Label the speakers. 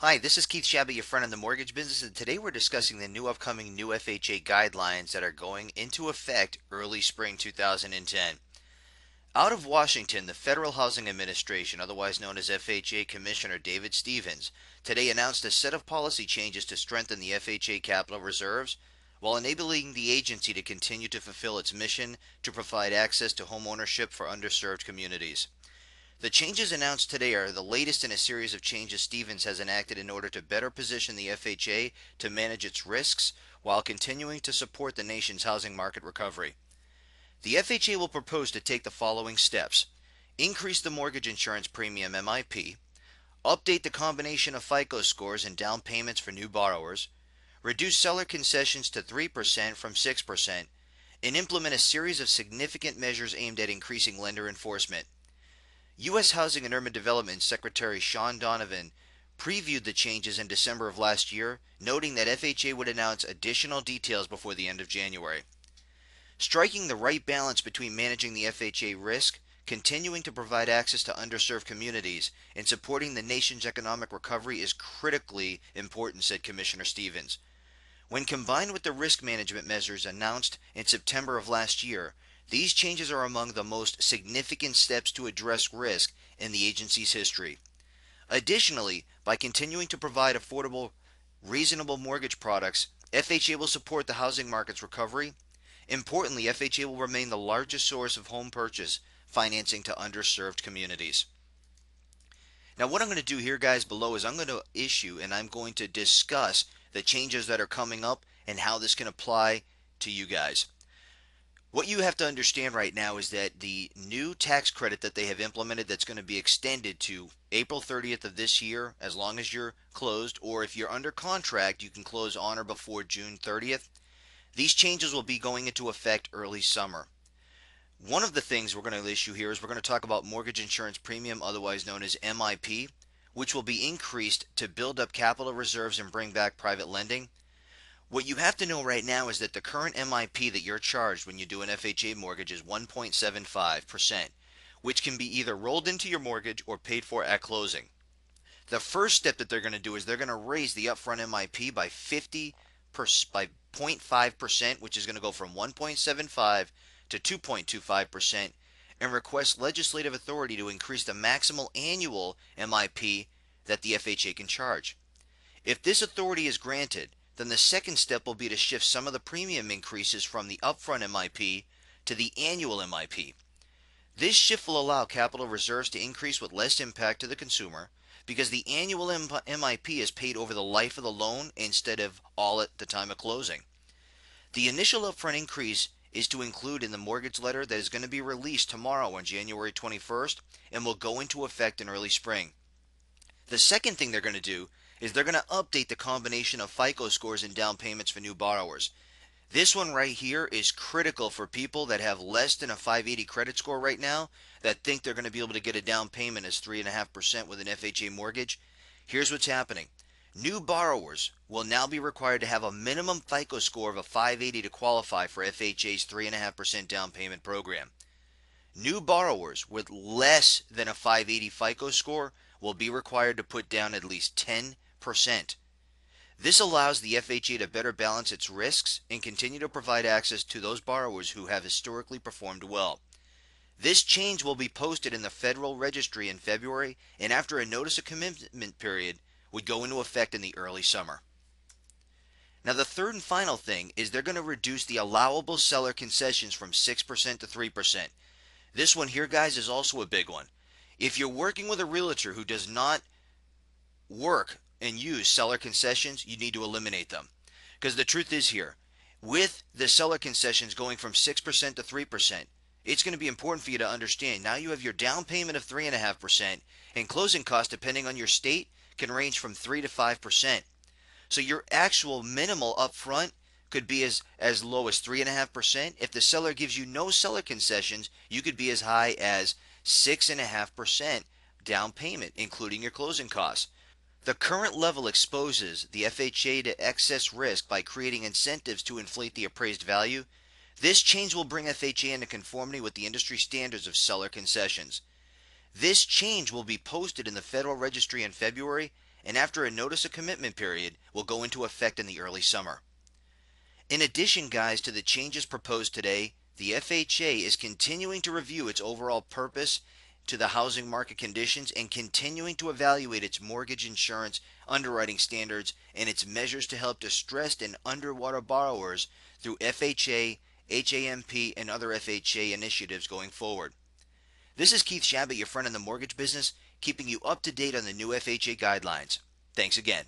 Speaker 1: Hi, this is Keith Shabby, your friend in the mortgage business, and today we're discussing the new upcoming new FHA guidelines that are going into effect early spring 2010. Out of Washington, the Federal Housing Administration, otherwise known as FHA Commissioner David Stevens, today announced a set of policy changes to strengthen the FHA capital reserves while enabling the agency to continue to fulfill its mission to provide access to homeownership for underserved communities. The changes announced today are the latest in a series of changes Stevens has enacted in order to better position the FHA to manage its risks while continuing to support the nation's housing market recovery. The FHA will propose to take the following steps: increase the mortgage insurance premium MIP, update the combination of FICO scores and down payments for new borrowers, reduce seller concessions to 3% from 6%, and implement a series of significant measures aimed at increasing lender enforcement. U.S. Housing and Urban Development Secretary Sean Donovan previewed the changes in December of last year, noting that FHA would announce additional details before the end of January. Striking the right balance between managing the FHA risk, continuing to provide access to underserved communities, and supporting the nation's economic recovery is critically important, said Commissioner Stevens. When combined with the risk management measures announced in September of last year, these changes are among the most significant steps to address risk in the agency's history. Additionally, by continuing to provide affordable, reasonable mortgage products, FHA will support the housing market's recovery. Importantly, FHA will remain the largest source of home purchase financing to underserved communities. Now, what I'm going to do here, guys, below is I'm going to issue and I'm going to discuss the changes that are coming up and how this can apply to you guys. What you have to understand right now is that the new tax credit that they have implemented, that's going to be extended to April 30th of this year, as long as you're closed, or if you're under contract, you can close on or before June 30th. These changes will be going into effect early summer. One of the things we're going to issue here is we're going to talk about mortgage insurance premium, otherwise known as MIP, which will be increased to build up capital reserves and bring back private lending. What you have to know right now is that the current MIP that you're charged when you do an FHA mortgage is 1.75%, which can be either rolled into your mortgage or paid for at closing. The first step that they're going to do is they're going to raise the upfront MIP by 0.5%, which is going to go from 1.75 to 2.25%, and request legislative authority to increase the maximal annual MIP that the FHA can charge. If this authority is granted, then the second step will be to shift some of the premium increases from the upfront MIP to the annual MIP. This shift will allow capital reserves to increase with less impact to the consumer because the annual MIP is paid over the life of the loan instead of all at the time of closing. The initial upfront increase is to include in the mortgage letter that is going to be released tomorrow on January 21st and will go into effect in early spring. The second thing they're going to do is they're going to update the combination of FICO scores and down payments for new borrowers. This one right here is critical for people that have less than a 580 credit score right now, that think they're going to be able to get a down payment as 3.5% with an FHA mortgage. Here's what's happening. New borrowers will now be required to have a minimum FICO score of a 580 to qualify for FHA's 3.5% down payment program. New borrowers with less than a 580 FICO score will be required to put down at least 10%. This allows the FHA to better balance its risks and continue to provide access to those borrowers who have historically performed well. This change will be posted in the Federal Registry in February, and after a notice of commitment period would go into effect in the early summer. Now, the third and final thing is they're going to reduce the allowable seller concessions from 6% to 3%. This one here, guys, is also a big one. If you're working with a realtor who does not work and use seller concessions, you need to eliminate them. Because the truth is here, with the seller concessions going from 6% to 3%, it's going to be important for you to understand. Now you have your down payment of 3.5%, and closing costs, depending on your state, can range from 3 to 5%. So your actual minimal upfront could be as low as 3.5%. If the seller gives you no seller concessions, you could be as high as 6.5% down payment, including your closing costs. The current level exposes the FHA to excess risk by creating incentives to inflate the appraised value. This change will bring FHA into conformity with the industry standards of seller concessions. This change will be posted in the Federal Registry in February, and after a notice of commitment period will go into effect in the early summer. In addition, guys, to the changes proposed today, the FHA is continuing to review its overall purpose to the housing market conditions and continuing to evaluate its mortgage insurance underwriting standards and its measures to help distressed and underwater borrowers through FHA, HAMP, and other FHA initiatives going forward. This is Keith Shabbat, your friend in the mortgage business, keeping you up to date on the new FHA guidelines. Thanks again.